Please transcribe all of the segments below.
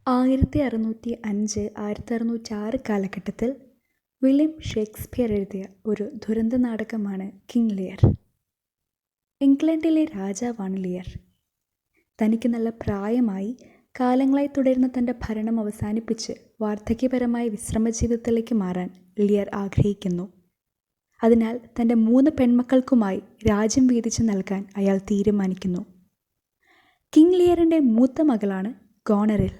1605-1606 കാലഘട്ടത്തിൽ William Shakespeare എഴുതിയ ഒരു ദുരന്ത നാടകമാണ് കിങ് ലിയർ. ഇംഗ്ലണ്ടിലെ രാജാവാണ് ലിയർ. തനിക്ക് നല്ല പ്രായമായി കാലങ്ങളായി തുടരുന്ന തൻ്റെ ഭരണം അവസാനിപ്പിച്ച് വാർദ്ധക്യപരമായ വിശ്രമജീവിതത്തിലേക്ക് മാറാൻ ലിയർ ആഗ്രഹിക്കുന്നു. അതിനാൽ തൻ്റെ 3 പെൺമക്കൾക്കുമായി രാജ്യം വീതിച്ചു നൽകാൻ അയാൾ തീരുമാനിക്കുന്നു. കിങ് ലിയറിൻ്റെ മൂത്ത മകളാണ് ഗോണറിൽ,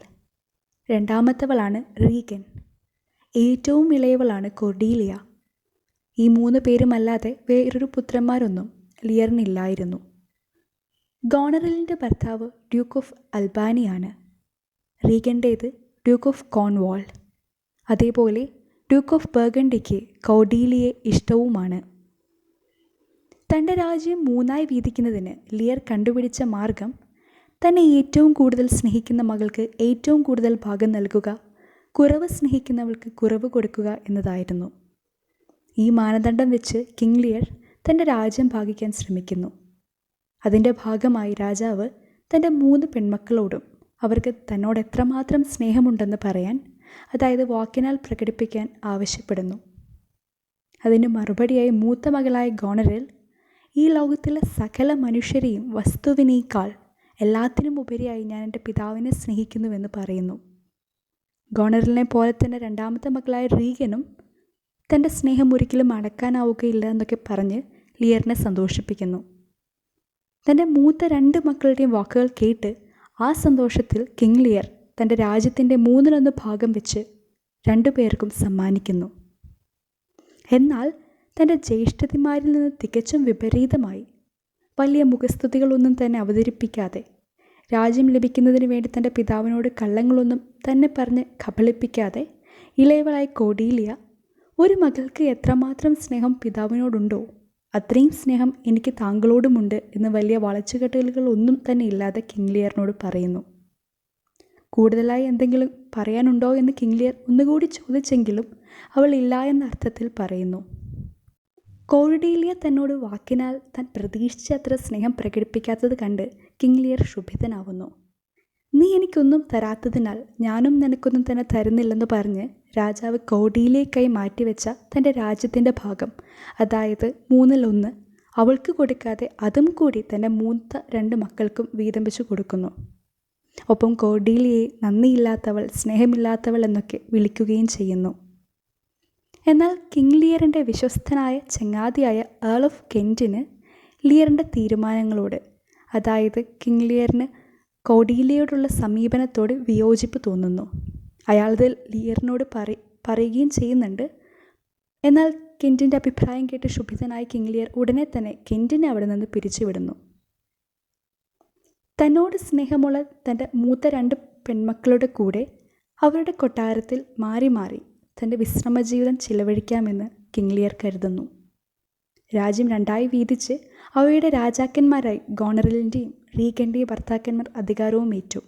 രണ്ടാമത്തവളാണ് റീഗൻ, ഏറ്റവും ഇളയവളാണ് കൊർഡീലിയ. ഈ 3 പേരുമല്ലാതെ വേറൊരു പുത്രന്മാരൊന്നും ലിയറിനില്ലായിരുന്നു. ഗോണറിലിൻ്റെ ഭർത്താവ് ഡ്യൂക്ക് ഓഫ് അൽബാനിയാണ്. റീഗൻ്റേത് ഡ്യൂക്ക് ഓഫ് കോൺവാൾ. അതേപോലെ ഡ്യൂക്ക് ഓഫ് ബർഗണ്ടിക്ക് കൊർഡീലിയെ ഇഷ്ടവുമാണ്. തൻ്റെ രാജ്യം 3ആയി വീതിക്കുന്നതിന് ലിയർ കണ്ടുപിടിച്ച മാർഗം തന്നെ ഏറ്റവും കൂടുതൽ സ്നേഹിക്കുന്ന മകൾക്ക് ഏറ്റവും കൂടുതൽ ഭാഗം നൽകുക, കുറവ് സ്നേഹിക്കുന്നവൾക്ക് കുറവ് കൊടുക്കുക എന്നതായിരുന്നു. ഈ മാനദണ്ഡം വെച്ച് കിങ് ലിയർ തൻ്റെ രാജ്യം ഭാഗിക്കാൻ ശ്രമിക്കുന്നു. അതിൻ്റെ ഭാഗമായി രാജാവ് തൻ്റെ 3 പെൺമക്കളോടും അവർക്ക് തന്നോട് എത്രമാത്രം സ്നേഹമുണ്ടെന്ന് പറയാൻ, അതായത് വാക്കിനാൽ പ്രകടിപ്പിക്കാൻ ആവശ്യപ്പെടുന്നു. അതിന് മറുപടിയായി മൂത്ത മകളായ ഗോണറിൽ, ഈ ലോകത്തിലെ സകല മനുഷ്യരെയും വസ്തുവിനേക്കാൾ എല്ലാത്തിനും ഉപരിയായി ഞാൻ എൻ്റെ പിതാവിനെ സ്നേഹിക്കുന്നുവെന്ന് പറയുന്നു. ഗോണറിലിനെ പോലെ തന്നെ രണ്ടാമത്തെ മകളായ റീഗനും തൻ്റെ സ്നേഹം ഒരിക്കലും അടക്കാനാവുകയില്ല എന്നൊക്കെ പറഞ്ഞ് ലിയറിനെ സന്തോഷിപ്പിക്കുന്നു. തൻ്റെ മൂത്ത 2 മക്കളുടെയും വാക്കുകൾ കേട്ട് ആ സന്തോഷത്തിൽ കിങ് ലിയർ തൻ്റെ രാജ്യത്തിൻ്റെ 3/1 ഭാഗം വെച്ച് 2 പേർക്കും സമ്മാനിക്കുന്നു. എന്നാൽ തൻ്റെ ജ്യേഷ്ഠത്തിമാരിൽ നിന്ന് തികച്ചും വിപരീതമായി വലിയ മുഖസ്തുതികളൊന്നും തന്നെ അവതരിപ്പിക്കാതെ, രാജ്യം ലഭിക്കുന്നതിന് വേണ്ടി തൻ്റെ പിതാവിനോട് കള്ളങ്ങളൊന്നും തന്നെ പറഞ്ഞ് കബളിപ്പിക്കാതെ, ഇളയവളായ കൊർഡീലിയ, ഒരു മകൾക്ക് എത്രമാത്രം സ്നേഹം പിതാവിനോടുണ്ടോ അത്രയും സ്നേഹം എനിക്ക് താങ്കളോടുമുണ്ട് എന്ന് വലിയ വളച്ചുകെട്ടലുകളൊന്നും തന്നെ ഇല്ലാതെ കിങ് ലിയറിനോട് പറയുന്നു. കൂടുതലായി എന്തെങ്കിലും പറയാനുണ്ടോ എന്ന് കിങ് ലിയർ ഒന്നുകൂടി ചോദിച്ചെങ്കിലും അവൾ ഇല്ല എന്ന അർത്ഥത്തിൽ പറയുന്നു. കൊർഡീലിയ തന്നോട് വാക്കിനാൽ താൻ പ്രതീക്ഷിച്ച അത്ര സ്നേഹം പ്രകടിപ്പിക്കാത്തത് കണ്ട് കിങ് ലിയർ ക്ഷുഭിതനാവുന്നു. നീ എനിക്കൊന്നും തരാത്തതിനാൽ ഞാനും നിനക്കൊന്നും തന്നെ തരുന്നില്ലെന്ന് പറഞ്ഞ് രാജാവ് കൊർഡീലിയക്കായി മാറ്റിവെച്ച തൻ്റെ രാജ്യത്തിൻ്റെ ഭാഗം, അതായത് 3/1 അവൾക്ക് കൊടുക്കാതെ അതും കൂടി തൻ്റെ മൂത്ത 2 മക്കൾക്കും വീതം വെച്ച് കൊടുക്കുന്നു. ഒപ്പം കൊർഡീലിയയെ നന്ദിയില്ലാത്തവൾ, സ്നേഹമില്ലാത്തവൾ എന്നൊക്കെ വിളിക്കുകയും ചെയ്യുന്നു. എന്നാൽ കിങ് ലിയറിൻ്റെ വിശ്വസ്തനായ ചങ്ങാതിയായ ഏൾ ഓഫ് കെൻറ്റിന് ലിയറിൻ്റെ തീരുമാനങ്ങളോട്, അതായത് കിങ് ലിയറിന് കൊർഡീലിയയോടുള്ള സമീപനത്തോട് വിയോജിപ്പ് തോന്നുന്നു. അയാളത് ലിയറിനോട് പറയുകയും ചെയ്യുന്നുണ്ട്. എന്നാൽ കെൻറ്റിൻ്റെ അഭിപ്രായം കേട്ട് ക്ഷുഭിതനായ കിങ് ലിയർ ഉടനെ തന്നെ കെൻറ്റിനെ അവിടെ നിന്ന് പിരിച്ചുവിടുന്നു. തന്നോട് സ്നേഹമുള്ള തൻ്റെ മൂത്ത 2 പെൺമക്കളുടെ കൂടെ അവരുടെ കൊട്ടാരത്തിൽ മാറി മാറി തൻ്റെ വിശ്രമജീവിതം ചിലവഴിക്കാമെന്ന് കിങ് ലിയർ കരുതുന്നു. രാജ്യം 2ആയി വീതിച്ച് അവയുടെ രാജാക്കന്മാരായി ഗോണറിലിൻ്റെയും റീഗൻ്റെയും ഭർത്താക്കന്മാർ അധികാരവും ഏറ്റു.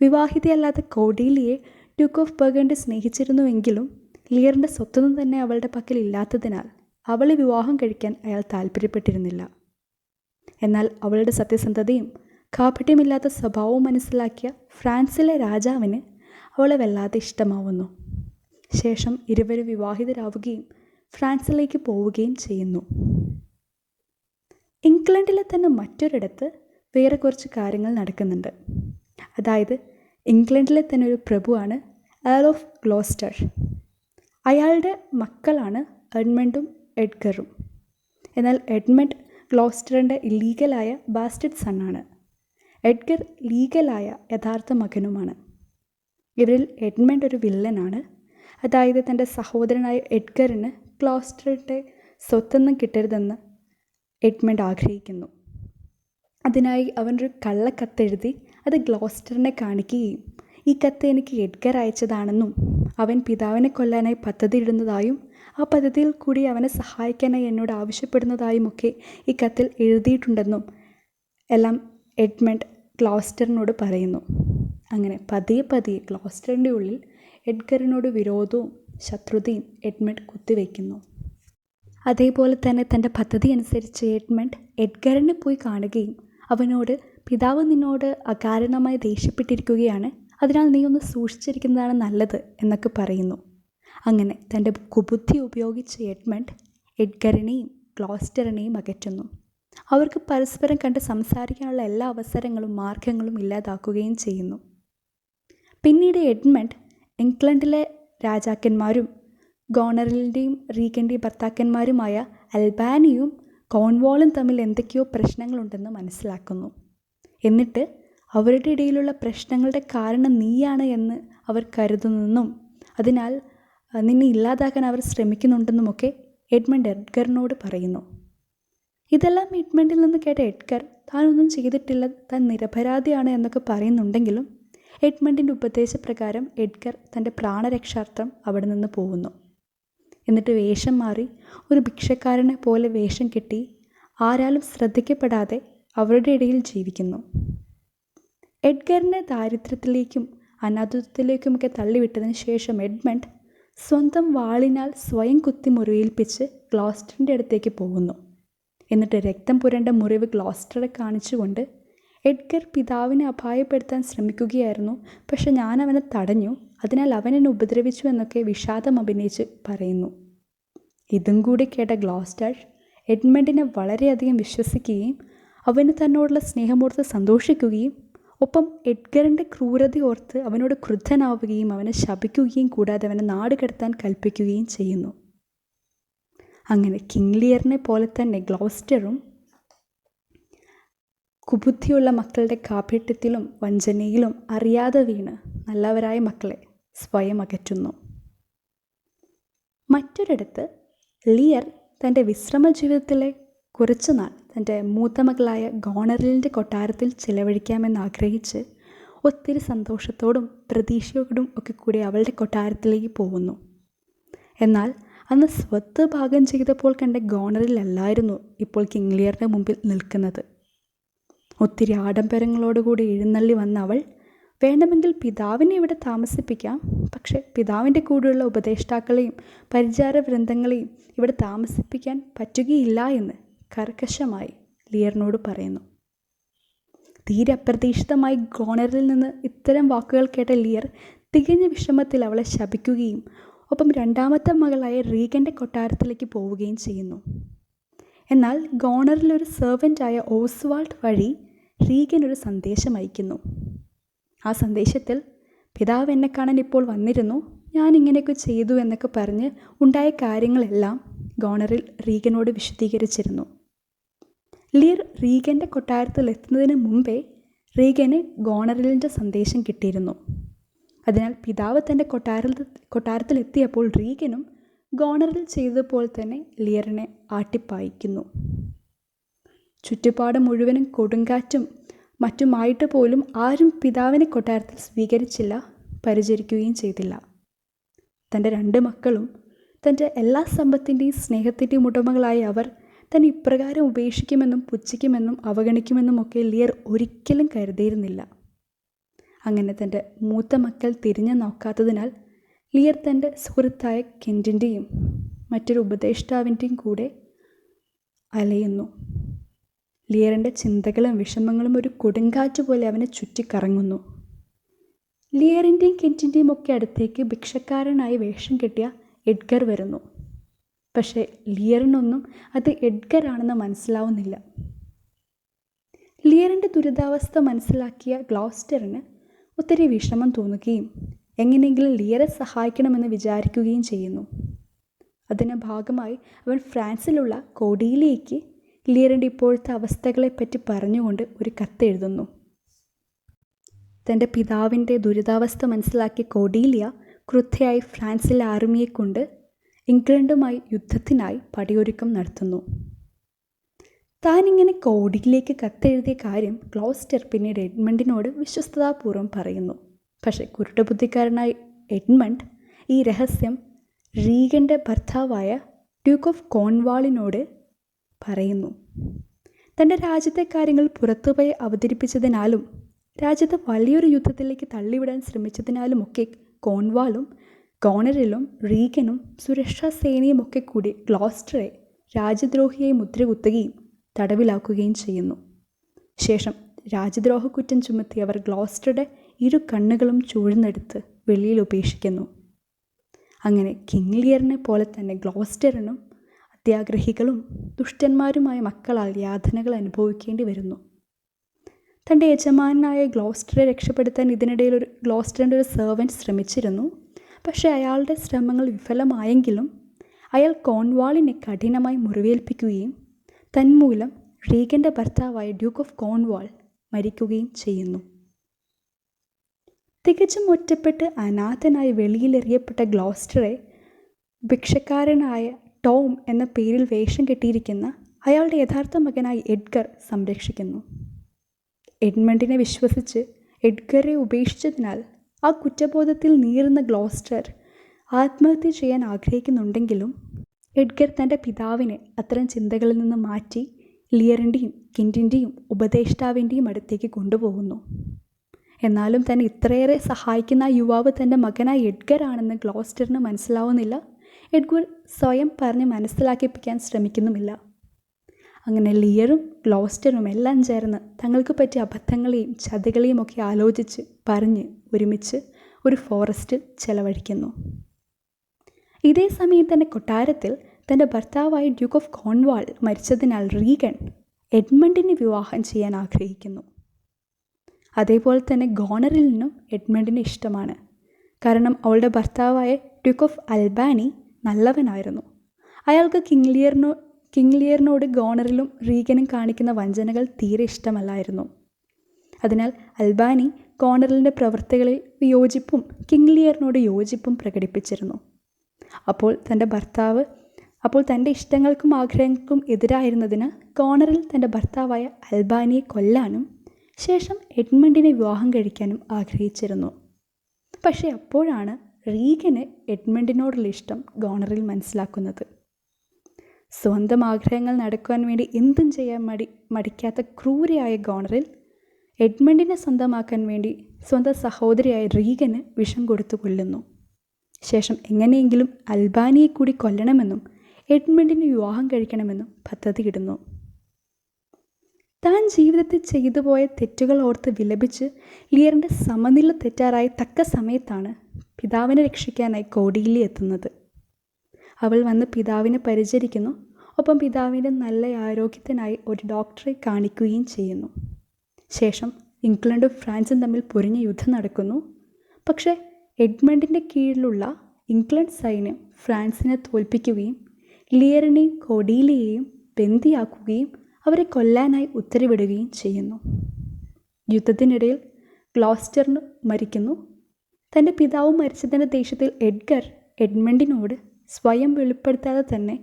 വിവാഹിതയല്ലാത്ത കൊർഡീലിയയെ ഡ്യൂക്ക് ഓഫ് ബർഗണ്ടി സ്നേഹിച്ചിരുന്നുവെങ്കിലും ലിയറിൻ്റെ സ്വത്തൊന്നും തന്നെ അവളുടെ പക്കൽ ഇല്ലാത്തതിനാൽ അവളെ വിവാഹം കഴിക്കാൻ അയാൾ താല്പര്യപ്പെട്ടിരുന്നില്ല. എന്നാൽ അവളുടെ സത്യസന്ധതയും കാപട്യമില്ലാത്ത സ്വഭാവവും മനസ്സിലാക്കിയ ഫ്രാൻസിലെ രാജാവിന് അവളെ വല്ലാതെ ഇഷ്ടമാവുന്നു. ശേഷം ഇരുവരും വിവാഹിതരാവുകയും ഫ്രാൻസിലേക്ക് പോവുകയും ചെയ്യുന്നു. ഇംഗ്ലണ്ടിലെ തന്നെ മറ്റൊരിടത്ത് വേറെ കുറച്ച് കാര്യങ്ങൾ നടക്കുന്നുണ്ട്. അതായത് ഇംഗ്ലണ്ടിലെ തന്നെ ഒരു പ്രഭുവാണ് ഏൾ ഓഫ് ഗ്ലോസ്റ്റർ. അയാളുടെ മക്കളാണ് എഡ്മണ്ടും എഡ്ഗറും. എന്നാൽ എഡ്മണ്ട് ഗ്ലോസ്റ്ററിൻ്റെ ഇല്ലീഗലായ ബാസ്റ്റഡ് സണ്ണാണ്. എഡ്ഗർ ലീഗലായ യഥാർത്ഥ മകനുമാണ്. ഇവരിൽ എഡ്മണ്ട് ഒരു വില്ലനാണ്. അതായത് തൻ്റെ സഹോദരനായ എഡ്ഗറിന് ഗ്ലോസ്റ്ററിൻ്റെ സ്വത്തൊന്നും കിട്ടരുതെന്ന് എഡ്മണ്ട് ആഗ്രഹിക്കുന്നു. അതിനായി അവനൊരു കള്ളക്കത്തെഴുതി അത് ഗ്ലോസ്റ്ററിനെ കാണിക്കുകയും ഈ കത്ത് എനിക്ക് എഡ്ഗർ അയച്ചതാണെന്നും അവൻ പിതാവിനെ കൊല്ലാനായി പദ്ധതി ഇടുന്നതായും ആ പദ്ധതിയിൽ കൂടി അവനെ സഹായിക്കാനായി എന്നോട് ആവശ്യപ്പെടുന്നതായുമൊക്കെ ഈ കത്തിൽ എഴുതിയിട്ടുണ്ടെന്നും എല്ലാം എഡ്മണ്ട് ഗ്ലോസ്റ്ററിനോട് പറയുന്നു. അങ്ങനെ പതിയെ പതിയെ ഗ്ലോസ്റ്ററിൻ്റെ ഉള്ളിൽ എഡ്ഗറിനോട് വിരോധവും ശത്രുതയും എഡ്മണ്ട് കുത്തിവയ്ക്കുന്നു. അതേപോലെ തന്നെ തൻ്റെ പദ്ധതി അനുസരിച്ച് എഡ്മണ്ട് എഡ്ഗറിനെ പോയി കാണുകയും അവനോട് പിതാവ് നിന്നോട് അകാരണമായി ദേഷ്യപ്പെട്ടിരിക്കുകയാണ്, അതിനാൽ നീ ഒന്ന് സൂക്ഷിച്ചിരിക്കുന്നതാണ് നല്ലത് എന്നൊക്കെ പറയുന്നു. അങ്ങനെ തൻ്റെ കുബുദ്ധി ഉപയോഗിച്ച് എഡ്മണ്ട് എഡ്ഗറിനെയും ഗ്ലോസ്റ്ററിനെയും അകറ്റുന്നു. അവർക്ക് പരസ്പരം കണ്ട് സംസാരിക്കാനുള്ള എല്ലാ അവസരങ്ങളും മാർഗങ്ങളും ഇല്ലാതാക്കുകയും ചെയ്യുന്നു. പിന്നീട് എഡ്മണ്ട് ഇംഗ്ലണ്ടിലെ രാജാക്കന്മാരും ഗോണറിലിൻ്റെയും റീഗൻ്റെയും ഭർത്താക്കന്മാരുമായ അൽബാനിയും കോൺവാളും തമ്മിൽ എന്തൊക്കെയോ പ്രശ്നങ്ങളുണ്ടെന്ന് മനസ്സിലാക്കുന്നു. എന്നിട്ട് അവരുടെ ഇടയിലുള്ള പ്രശ്നങ്ങളുടെ കാരണം നീയാണ് എന്ന് അവർ കരുതുന്നെന്നും അതിനാൽ നിന്നെ ഇല്ലാതാക്കാൻ അവർ ശ്രമിക്കുന്നുണ്ടെന്നുമൊക്കെ എഡ്മണ്ട് എഡ്ഗറിനോട് പറയുന്നു. ഇതെല്ലാം എഡ്മണ്ടിൽ നിന്ന് കേട്ട എഡ്ഗർ താനൊന്നും ചെയ്തിട്ടില്ല, താൻ നിരപരാധിയാണ് എന്നൊക്കെ പറയുന്നുണ്ടെങ്കിലും എഡ്മണ്ടിൻ്റെ ഉപദേശപ്രകാരം എഡ്ഗർ തൻ്റെ പ്രാണരക്ഷാർത്ഥം അവിടെ നിന്ന് പോകുന്നു. എന്നിട്ട് വേഷം മാറി ഒരു ഭിക്ഷക്കാരനെ പോലെ വേഷം കെട്ടി ആരാലും ശ്രദ്ധിക്കപ്പെടാതെ അവരുടെ ഇടയിൽ ജീവിക്കുന്നു. എഡ്ഗറിനെ ദാരിദ്ര്യത്തിലേക്കും അനാഥത്വത്തിലേക്കുമൊക്കെ തള്ളിവിട്ടതിന് ശേഷം എഡ്മണ്ട് സ്വന്തം വാളിനാൽ സ്വയം കുത്തി മുറിവേൽപ്പിച്ച് ഗ്ലോസ്റ്ററിൻ്റെ അടുത്തേക്ക് പോകുന്നു. എന്നിട്ട് രക്തം പുരണ്ട മുറിവ് ഗ്ലോസ്റ്ററെ കാണിച്ചുകൊണ്ട് എഡ്ഗർ പിതാവിനെ അപായപ്പെടുത്താൻ ശ്രമിക്കുകയായിരുന്നു, പക്ഷെ ഞാൻ അവനെ തടഞ്ഞു, അതിനാൽ അവൻ എന്നെ ഉപദ്രവിച്ചു എന്നൊക്കെ വിഷാദം അഭിനയിച്ച് പറയുന്നു. ഇതും കൂടി കേട്ട ഗ്ലോസ്റ്റർ എഡ്മണ്ടിനെ വളരെയധികം വിശ്വസിക്കുകയും അവന് തന്നോടുള്ള സ്നേഹമോർത്ത് സന്തോഷിക്കുകയും ഒപ്പം എഡ്ഗറിൻ്റെ ക്രൂരത ഓർത്ത് അവനോട് ക്രുദ്ധനാവുകയും അവനെ ശപിക്കുകയും കൂടാതെ അവനെ നാട് കടത്താൻ കൽപ്പിക്കുകയും ചെയ്യുന്നു. അങ്ങനെ കിങ് ലിയറിനെ പോലെ തന്നെ ഗ്ലോസ്റ്ററും കുബുദ്ധിയുള്ള മക്കളുടെ കാപട്യത്തിലും വഞ്ചനയിലും അറിയാതെ വീണ് നല്ലവരായ മക്കളെ സ്വയം അകറ്റുന്നു. മറ്റൊരിടത്ത് ലിയർ തൻ്റെ വിശ്രമ ജീവിതത്തിലെ കുറച്ചുനാൾ തൻ്റെ മൂത്ത മകളായ ഗോണറിലിൻ്റെ കൊട്ടാരത്തിൽ ചിലവഴിക്കാമെന്ന് ആഗ്രഹിച്ച് ഒത്തിരി സന്തോഷത്തോടും പ്രതീക്ഷയോടും ഒക്കെ കൂടി അവളുടെ കൊട്ടാരത്തിലേക്ക് പോകുന്നു. എന്നാൽ അന്ന് സ്വത്ത് ഭാഗം ചെയ്തപ്പോൾ കണ്ട ഗോണറിലല്ലായിരുന്നു ഇപ്പോൾ കിങ് ലിയറിൻ്റെ മുമ്പിൽ നിൽക്കുന്നത്. ഒത്തിരി ആഡംബരങ്ങളോടുകൂടി എഴുന്നള്ളി വന്ന അവൾ വേണമെങ്കിൽ പിതാവിനെ ഇവിടെ താമസിപ്പിക്കാം, പക്ഷേ പിതാവിൻ്റെ കൂടെയുള്ള ഉപദേഷ്ടാക്കളെയും പരിചാര വൃന്ദങ്ങളെയും ഇവിടെ താമസിപ്പിക്കാൻ പറ്റുകയില്ല എന്ന് കർക്കശമായി ലിയറിനോട് പറയുന്നു. തീരെ അപ്രതീക്ഷിതമായി ഗോണറിൽ നിന്ന് ഇത്തരം വാക്കുകൾ കേട്ട ലിയർ തികഞ്ഞ വിഷമത്തിൽ അവളെ ശപിക്കുകയും ഒപ്പം രണ്ടാമത്തെ മകളായ റീഗൻ്റെ കൊട്ടാരത്തിലേക്ക് പോവുകയും ചെയ്യുന്നു. എന്നാൽ ഗോണറിലൊരു സെർവൻ്റായ ഓസ്വാൾഡ് വഴി റീഗൻ ഒരു സന്ദേശം അയക്കുന്നു. ആ സന്ദേശത്തിൽ പിതാവ് എന്നെ കാണാൻ ഇപ്പോൾ വന്നിരുന്നു, ഞാൻ ഇങ്ങനെയൊക്കെ ചെയ്തു എന്നൊക്കെ പറഞ്ഞ് ഉണ്ടായ കാര്യങ്ങളെല്ലാം ഗോണറിൽ റീഗനോട് വിശദീകരിച്ചിരുന്നു. ലിയർ റീഗൻ്റെ കൊട്ടാരത്തിൽ എത്തുന്നതിന് മുമ്പേ റീഗന് ഗോണറിലിൻ്റെ സന്ദേശം കിട്ടിയിരുന്നു. അതിനാൽ പിതാവ് തൻ്റെ കൊട്ടാരത്തിലെത്തിയപ്പോൾ റീഗനും ഗോണറിൽ ചെയ്തതുപോലെ തന്നെ ലിയറിനെ ആട്ടിപ്പായിക്കുന്നു. ചുറ്റുപാട് മുഴുവനും കൊടുങ്കാറ്റും മറ്റുമായിട്ട് പോലും ആരും പിതാവിനെ കൊട്ടാരത്തിൽ സ്വീകരിച്ചില്ല, പരിചരിക്കുകയും ചെയ്തില്ല. തൻ്റെ 2 മക്കളും തൻ്റെ എല്ലാ സമ്പത്തിൻ്റെയും സ്നേഹത്തിൻ്റെയും ഉടമകളായ അവർ തന്നെ ഇപ്രകാരം ഉപേക്ഷിക്കുമെന്നും പുച്ഛിക്കുമെന്നും അവഗണിക്കുമെന്നും ഒക്കെ ലിയർ ഒരിക്കലും കരുതിയിരുന്നില്ല. അങ്ങനെ തൻ്റെ മൂത്ത മക്കൾ തിരിഞ്ഞു നോക്കാത്തതിനാൽ ലിയർ തൻ്റെ സുഹൃത്തായ കെൻറ്റിൻ്റെയും മറ്റൊരു ഉപദേഷ്ടാവിൻ്റെയും കൂടെ അലയുന്നു. ലിയറിൻ്റെ ചിന്തകളും വിഷമങ്ങളും ഒരു കൊടുങ്കാറ്റ് പോലെ അവനെ ചുറ്റിക്കറങ്ങുന്നു. ലിയറിൻ്റെയും കെൻറ്റിൻ്റെയും ഒക്കെ അടുത്തേക്ക് ഭിക്ഷക്കാരനായി വേഷം കെട്ടിയ എഡ്ഗർ വരുന്നു. പക്ഷേ ലിയറിനൊന്നും അത് എഡ്ഗറാണെന്ന് മനസ്സിലാവുന്നില്ല. ലിയറിൻ്റെ ദുരിതാവസ്ഥ മനസ്സിലാക്കിയ ഗ്ലോസ്റ്ററിന് ഒത്തിരി വിഷമം തോന്നുകയും എങ്ങനെയെങ്കിലും ലിയറെ സഹായിക്കണമെന്ന് വിചാരിക്കുകയും ചെയ്യുന്നു. അതിൻ്റെ ഭാഗമായി അവൻ ഫ്രാൻസിലുള്ള കോഡീലിയയ്ക്ക് ലിയറിൻ്റെ ഇപ്പോഴത്തെ അവസ്ഥകളെപ്പറ്റി പറഞ്ഞുകൊണ്ട് ഒരു കത്ത് എഴുതുന്നു. തൻ്റെ പിതാവിൻ്റെ ദുരിതാവസ്ഥ മനസ്സിലാക്കിയ കോഡീലിയ ക്രുദ്ധയായി ഫ്രാൻസിലെ ആർമിയെ കൊണ്ട് ഇംഗ്ലണ്ടുമായി യുദ്ധത്തിനായി പടയൊരുക്കം നടത്തുന്നു. താനിങ്ങനെ കോഡിലേക്ക് കത്തെഴുതിയ കാര്യം ഗ്ലോസ്റ്റർ പിന്നീട് എഡ്മണ്ടിനോട് വിശ്വസ്തതാപൂർവ്വം പറയുന്നു. പക്ഷേ കുരുട്ടുബുദ്ധിക്കാരനായ എഡ്മണ്ട് ഈ രഹസ്യം റീഗൻ്റെ ഭർത്താവായ ഡ്യൂക്ക് ഓഫ് കോൺവാളിനോട് പറയുന്നു. തൻ്റെ രാജ്യത്തെ കാര്യങ്ങൾ പുറത്തുപോയി അവതരിപ്പിച്ചതിനാലും രാജ്യത്തെ വലിയൊരു യുദ്ധത്തിലേക്ക് തള്ളിവിടാൻ ശ്രമിച്ചതിനാലുമൊക്കെ കോൺവാളും ഗോണറിലും റീഗനും സുരക്ഷാ സേനയും ഒക്കെ കൂടി ഗ്ലോസ്റ്ററെ രാജ്യദ്രോഹിയായി മുദ്രകുത്തുകയും തടവിലാക്കുകയും ചെയ്യുന്നു. ശേഷം രാജ്യദ്രോഹ കുറ്റം ചുമത്തി അവർ ഗ്ലോസ്റ്ററുടെ ഇരു കണ്ണുകളും ചൂഴ്ന്നെടുത്ത് വെളിയിൽ ഉപേക്ഷിക്കുന്നു. അങ്ങനെ കിങ് ലിയറിനെ പോലെ തന്നെ ഗ്ലോസ്റ്ററിനും അത്യാഗ്രഹികളും ദുഷ്ടന്മാരുമായ മക്കളാൽ യാതനകൾ അനുഭവിക്കേണ്ടി വരുന്നു. തൻ്റെ യജമാനായ ഗ്ലോസ്റ്ററെ രക്ഷപ്പെടുത്താൻ ഇതിനിടയിൽ ഗ്ലോസ്റ്ററിൻ്റെ ഒരു സെർവൻറ്റ് ശ്രമിച്ചിരുന്നു. പക്ഷേ അയാളുടെ ശ്രമങ്ങൾ വിഫലമായെങ്കിലും അയാൾ കോൺവാളിനെ കഠിനമായി മുറിവേൽപ്പിക്കുകയും തന്മൂലം റീഗൻ്റെ ഭർത്താവായ ഡ്യൂക്ക് ഓഫ് കോൺവാൾ മരിക്കുകയും ചെയ്യുന്നു. തികച്ചും ഒറ്റപ്പെട്ട് അനാഥനായി വെളിയിലെറിയപ്പെട്ട ഗ്ലോസ്റ്ററെ ഭിക്ഷക്കാരനായ ടോം എന്ന പേരിൽ വേഷം കെട്ടിയിരിക്കുന്ന അയാളുടെ യഥാർത്ഥ മകനായി എഡ്ഗർ സംരക്ഷിക്കുന്നു. എഡ്മണ്ടിനെ വിശ്വസിച്ച് എഡ്ഗറെ ഉപേക്ഷിച്ചതിനാൽ ആ കുറ്റബോധത്തിൽ നീറുന്ന ഗ്ലോസ്റ്റർ ആത്മഹത്യ ചെയ്യാൻ ആഗ്രഹിക്കുന്നുണ്ടെങ്കിലും എഡ്ഗർ തൻ്റെ പിതാവിനെ അത്തരം ചിന്തകളിൽ നിന്ന് മാറ്റി ലിയറിൻ്റെയും കെൻറ്റിൻ്റെയും ഉപദേഷ്ടാവിൻ്റെയും അടുത്തേക്ക് കൊണ്ടുപോകുന്നു. എന്നാലും തന്നെ ഇത്രയേറെ സഹായിക്കുന്ന ആ യുവാവ് തൻ്റെ മകനായ എഡ്ഗർ ആണെന്ന് ഗ്ലോസ്റ്ററിന് മനസ്സിലാവുന്നില്ല. എഡ്ഗർ സ്വയം പറഞ്ഞ് മനസ്സിലാക്കിപ്പിക്കാൻ ശ്രമിക്കുന്നുമില്ല. അങ്ങനെ ലിയറും ഗ്ലോസ്റ്ററും എല്ലാം ചേർന്ന് തങ്ങൾക്ക് പറ്റിയ അബദ്ധങ്ങളെയും ചതികളെയും ഒക്കെ ആലോചിച്ച് പറഞ്ഞ് ഒരുമിച്ച് ഒരു ഫോറസ്റ്റിൽ ചെലവഴിക്കുന്നു. ഇതേ സമയം തന്നെ കൊട്ടാരത്തിൽ തൻ്റെ ഭർത്താവായ ഡ്യൂക്ക് ഓഫ് കോൺവാൾ മരിച്ചതിനാൽ റീഗൻ എഡ്മണ്ടിനെ വിവാഹം ചെയ്യാൻ ആഗ്രഹിക്കുന്നു. അതേപോലെ തന്നെ ഗോണറിലിനും എഡ്മണ്ടിനെ ഇഷ്ടമാണ്. കാരണം അവളുടെ ഭർത്താവായ ഡ്യൂക്ക് ഓഫ് അൽബാനി നല്ലവനായിരുന്നു. അയാൾക്ക് കിങ് ലിയറിനോട് ഗോണറിലും റീഗനും കാണിക്കുന്ന വഞ്ചനകൾ തീരെ ഇഷ്ടമല്ലായിരുന്നു. അതിനാൽ അൽബാനി ഗോണറിലിൻ്റെ പ്രവൃത്തികളിൽ വിയോജിപ്പും കിങ് ലിയറിനോട് യോജിപ്പും പ്രകടിപ്പിച്ചിരുന്നു. അപ്പോൾ തൻ്റെ ഇഷ്ടങ്ങൾക്കും ആഗ്രഹങ്ങൾക്കും എതിരായിരുന്നതിന് ഗോണറിൽ തൻ്റെ ഭർത്താവായ അൽബാനിയെ കൊല്ലാനും ശേഷം എഡ്മണ്ടിനെ വിവാഹം കഴിക്കാനും ആഗ്രഹിച്ചിരുന്നു. പക്ഷേ അപ്പോഴാണ് റീഗന് എഡ്മണ്ടിനോടുള്ള ഇഷ്ടം ഗോണറിൽ മനസ്സിലാക്കുന്നത്. സ്വന്തം ആഗ്രഹങ്ങൾ നടക്കുവാൻ വേണ്ടി എന്തും ചെയ്യാൻ മടിക്കാത്ത ക്രൂരയായ ഗോണറിൽ എഡ്മണ്ടിനെ സ്വന്തമാക്കാൻ വേണ്ടി സ്വന്തം സഹോദരിയായ റീഗന് വിഷം കൊടുത്തു കൊല്ലുന്നു. ശേഷം എങ്ങനെയെങ്കിലും അൽബാനിയെ കൂടി കൊല്ലണമെന്നും എഡ്മണ്ടിനെ വിവാഹം കഴിക്കണമെന്നും പദ്ധതിയിടുന്നു. താൻ ജീവിതത്തിൽ ചെയ്തു പോയ തെറ്റുകൾ ഓർത്ത് വിലപിച്ച് ലിയറിൻ്റെ സമനില തെറ്റാറായി തക്ക സമയത്താണ് പിതാവിനെ രക്ഷിക്കാനായി കോഡിയിലി എത്തുന്നത്. അവൾ വന്ന് പിതാവിനെ പരിചരിക്കുന്നു. ഒപ്പം പിതാവിൻ്റെ നല്ല ആരോഗ്യത്തിനായി ഒരു ഡോക്ടറെ കാണിക്കുകയും ചെയ്യുന്നു. ശേഷം ഇംഗ്ലണ്ടും ഫ്രാൻസും തമ്മിൽ പൊരിഞ്ഞ യുദ്ധം നടക്കുന്നു. പക്ഷേ എഡ്മണ്ടിൻ്റെ കീഴിലുള്ള ഇംഗ്ലണ്ട് സൈന്യം ഫ്രാൻസിനെ തോൽപ്പിക്കുകയും ലിയറിനെയും കോഡീലിയെയും ബന്ദിയാക്കുകയും അവരെ കൊല്ലാനായി ഉത്തരവിടുകയും ചെയ്യുന്നു. യുദ്ധത്തിനിടയിൽ ഗ്ലോസ്റ്ററിന് മരിക്കുന്നു. തൻ്റെ പിതാവ് മരിച്ചതിൻ്റെ ദേഷ്യത്തിൽ എഡ്ഗർ എഡ്മണ്ടിനോട് സ്വയം വെളിപ്പെടുത്താതെ തന്നെ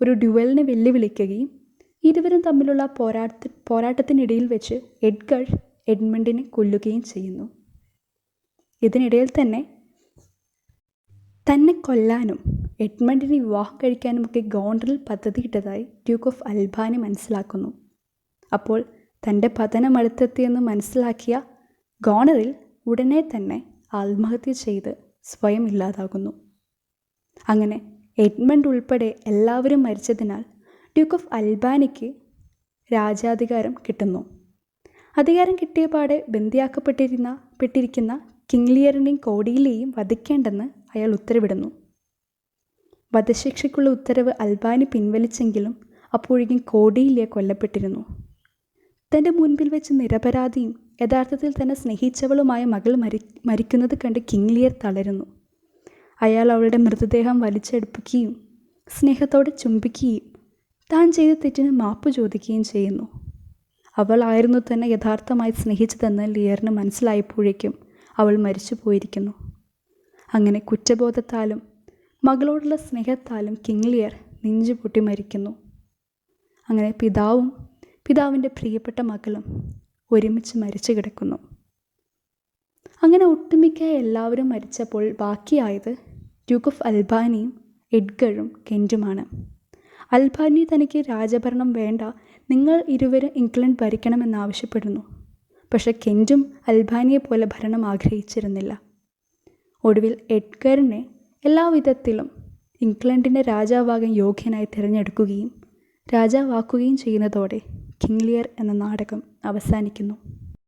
ഒരു ഡ്യുവലിനെ വെല്ലുവിളിക്കുകയും ഇരുവരും തമ്മിലുള്ള പോരാട്ടത്തിനിടയിൽ വെച്ച് എഡ്ഗർ എഡ്മണ്ടിനെ കൊല്ലുകയും ചെയ്യുന്നു. ഇതിനിടയിൽ തന്നെ കൊല്ലാനും എഡ്മണ്ടിനെ വിവാഹം കഴിക്കാനുമൊക്കെ ഗോണറിൽ പദ്ധതിയിട്ടതായി ഡ്യൂക്ക് ഓഫ് അൽബാനി മനസ്സിലാക്കുന്നു. അപ്പോൾ തൻ്റെ പതനം അടുത്തെത്തിയെന്ന് മനസ്സിലാക്കിയ ഗോണറിൽ ഉടനെ തന്നെ ആത്മഹത്യ ചെയ്ത് സ്വയം ഇല്ലാതാകുന്നു. അങ്ങനെ എഡ്മണ്ട് ഉൾപ്പെടെ എല്ലാവരും മരിച്ചതിനാൽ ഡ്യൂക്ക് ഓഫ് അൽബാനിക്ക് രാജാധികാരം കിട്ടുന്നു. അധികാരം കിട്ടിയ പാടെ ബന്ദിയാക്കപ്പെട്ടിരിക്കുന്ന കിങ് ലിയറിനെയും കോഡിയിലെയും വധിക്കേണ്ടെന്ന് അയാൾ ഉത്തരവിടുന്നു. വധശിക്ഷയ്ക്കുള്ള ഉത്തരവ് അൽബാനി പിൻവലിച്ചെങ്കിലും അപ്പോഴേക്കും കോഡിയിലെ കൊല്ലപ്പെട്ടിരുന്നു. തൻ്റെ മുൻപിൽ വെച്ച് നിരപരാധിയും യഥാർത്ഥത്തിൽ തന്നെ സ്നേഹിച്ചവളുമായ മകൾ മരിക്കുന്നത് കണ്ട് കിങ് ലിയർ തളരുന്നു. അയാൾ അവളുടെ മൃതദേഹം വലിച്ചെടുപ്പിക്കുകയും സ്നേഹത്തോടെ ചുംബിക്കുകയും താൻ ചെയ്ത തെറ്റിന് മാപ്പ് ചോദിക്കുകയും ചെയ്യുന്നു. അവളായിരുന്നു തന്നെ യഥാർത്ഥമായി സ്നേഹിച്ചതെന്ന് ലിയറിന് മനസ്സിലായപ്പോഴേക്കും അവൾ മരിച്ചു പോയിരിക്കുന്നു. അങ്ങനെ കുറ്റബോധത്താലും മകളോടുള്ള സ്നേഹത്താലും കിങ് ലിയർ നെഞ്ചുപൊട്ടി മരിക്കുന്നു. അങ്ങനെ പിതാവിൻ്റെ പ്രിയപ്പെട്ട മകളും ഒരുമിച്ച് മരിച്ചു കിടക്കുന്നു. അങ്ങനെ ഒട്ടുമിക്ക എല്ലാവരും മരിച്ചപ്പോൾ ബാക്കിയായത് ഡ്യൂക്ക് ഓഫ് അൽബാനിയും എഡ്ഗറും കെൻറ്റുമാണ്. അൽബാനി തനിക്ക് രാജഭരണം വേണ്ട, നിങ്ങൾ ഇരുവരും ഇംഗ്ലണ്ട് ഭരിക്കണമെന്നാവശ്യപ്പെടുന്നു. പക്ഷേ കെൻറ്റും അൽബാനിയെ പോലെ ഭരണം ആഗ്രഹിച്ചിരുന്നില്ല. ഒടുവിൽ എഡ്ഗറിനെ എല്ലാവിധത്തിലും ഇംഗ്ലണ്ടിൻ്റെ രാജാവാകാൻ യോഗ്യനായി തിരഞ്ഞെടുക്കുകയും രാജാവാക്കുകയും ചെയ്യുന്നതോടെ കിങ് ലിയർ എന്ന നാടകം അവസാനിക്കുന്നു.